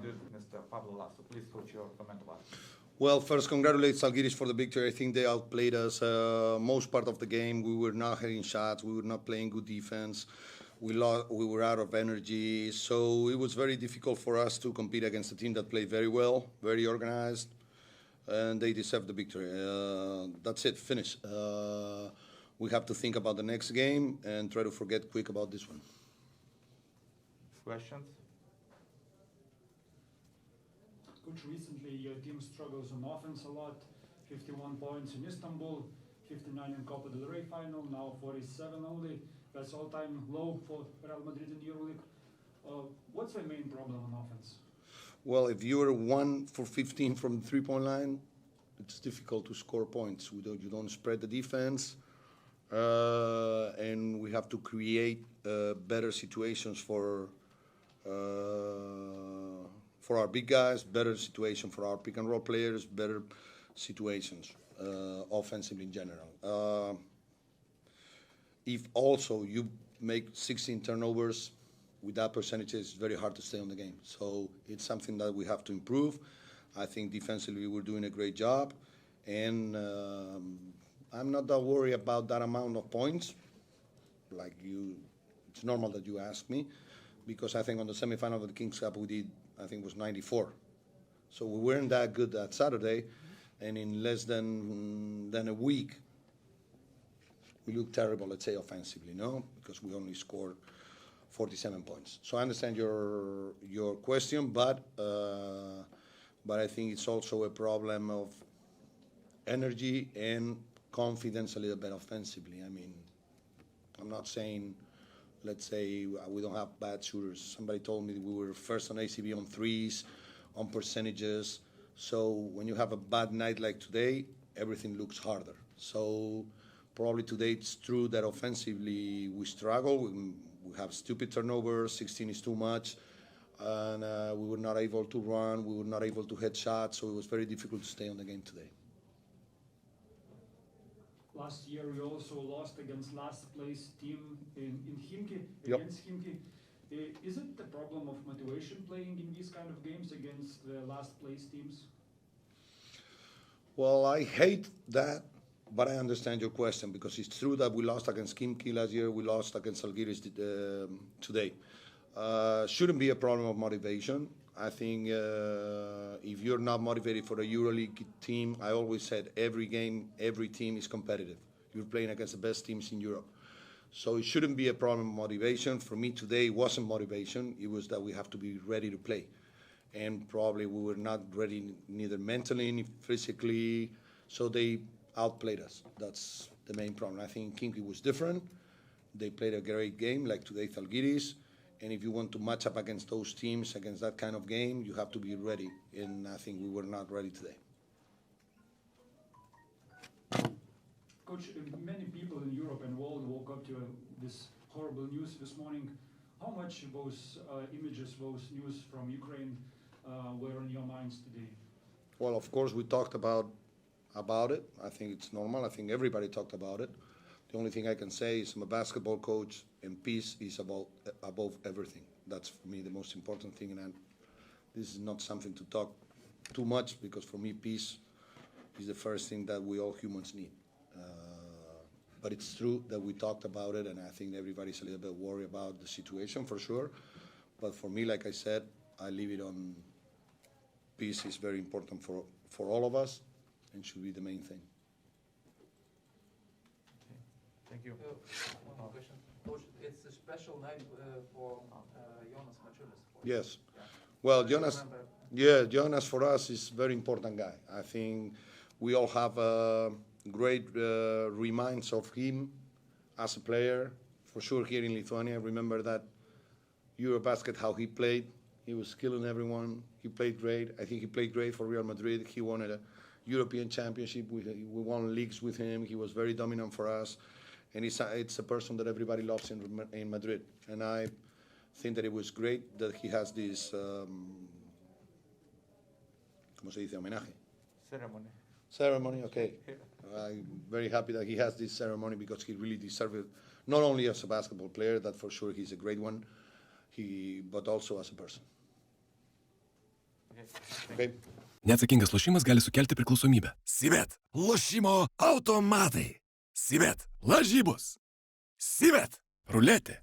Madrid, Mr. Pablo Laso. Please, coach, your comment about it. Well, first, congratulate Žalgiris for the victory. I think they outplayed us most part of the game. We were not hitting shots. We were not playing good defense. We were out of energy. So it was very difficult for us to compete against a team that played very well, very organized, and they deserved the victory. That's it, finish. We have to think about the next game and try to forget quick about this one. Questions? Coach, recently your team struggles on offense a lot. 51 points in Istanbul, 59 in Copa del Rey final, now 47 only. That's all-time low for Real Madrid in Euroleague. What's the main problem on offense? Well, if you're 1 for 15 from the three-point line, it's difficult to score points. You don't spread the defense, and we have to create better situations for our big guys, better situation for our pick and roll players, better situations offensively in general. If also you make 16 turnovers with that percentage, it's very hard to stay on the game. So it's something that we have to improve. I think defensively we're doing a great job, and I'm not that worried about that amount of points. Like it's normal that you ask me, because I think on the semifinal of the Kings Cup we did, I think it was 94. So we weren't that good that Saturday, and in less than a week, we looked terrible, let's say, offensively, no? Because we only scored 47 points. So I understand your question, but I think it's also a problem of energy and confidence a little bit offensively. I mean, I'm not saying, let's say, we don't have bad shooters. Somebody told me we were first on ACB on threes, on percentages. So when you have a bad night like today, everything looks harder. So probably today it's true that offensively we struggle. We have stupid turnovers, 16 is too much, and we were not able to run, we were not able to hit shots, so it was very difficult to stay on the game today. Last year we also lost against last place team in Khimki, Yep. against Khimki. Is it the problem of motivation playing in these kind of games against the last place teams? Well, I hate that, but I understand your question, because it's true that we lost against Khimki last year, we lost against Žalgiris today. Shouldn't be a problem of motivation. I think if you're not motivated for a EuroLeague team, I always said every game, every team is competitive. You're playing against the best teams in Europe. So it shouldn't be a problem of motivation. For me today, it wasn't motivation. It was that we have to be ready to play. And probably we were not ready neither mentally, nor physically. So they outplayed us. That's the main problem. I think Khimki was different. They played a great game, like today Žalgiris. And if you want to match up against those teams, against that kind of game, you have to be ready. And I think we were not ready today. Coach, many people in Europe and world woke up to this horrible news this morning. How much those images, those news from Ukraine were on your minds today? Well, of course, we talked about it. I think it's normal. I think everybody talked about it. The only thing I can say is I'm a basketball coach, and peace is above everything. That's, for me, the most important thing. And this is not something to talk too much, because for me, peace is the first thing that we all humans need. But it's true that we talked about it, and I think everybody's a little bit worried about the situation, for sure. But for me, like I said, I leave it on peace is very important for all of us, and should be the main thing. Thank you. One more question. Coach, it's a special night for Mačiulį. Yes. Yeah. Well, Jonas for us is a very important guy. I think we all have great reminds of him as a player. For sure, here in Lithuania, I remember that Eurobasket, how he played. He was killing everyone. He played great. I think he played great for Real Madrid. He won a European championship. We won leagues with him. He was very dominant for us. And it's a person that everybody loves in Madrid. And I think that it was great that he has this, ¿cómo se dice? Homenaje. Ceremony, okay. I'm very happy that he has this ceremony, because he really deserves it, not only as a basketball player, that for sure he's a great one, but also as a person. Okay? Neatsakingas lošimas gali sukelti priklausomybę. Sivet. Lošimo automatai. Sivet. Lažybos. Sivet. Ruletė.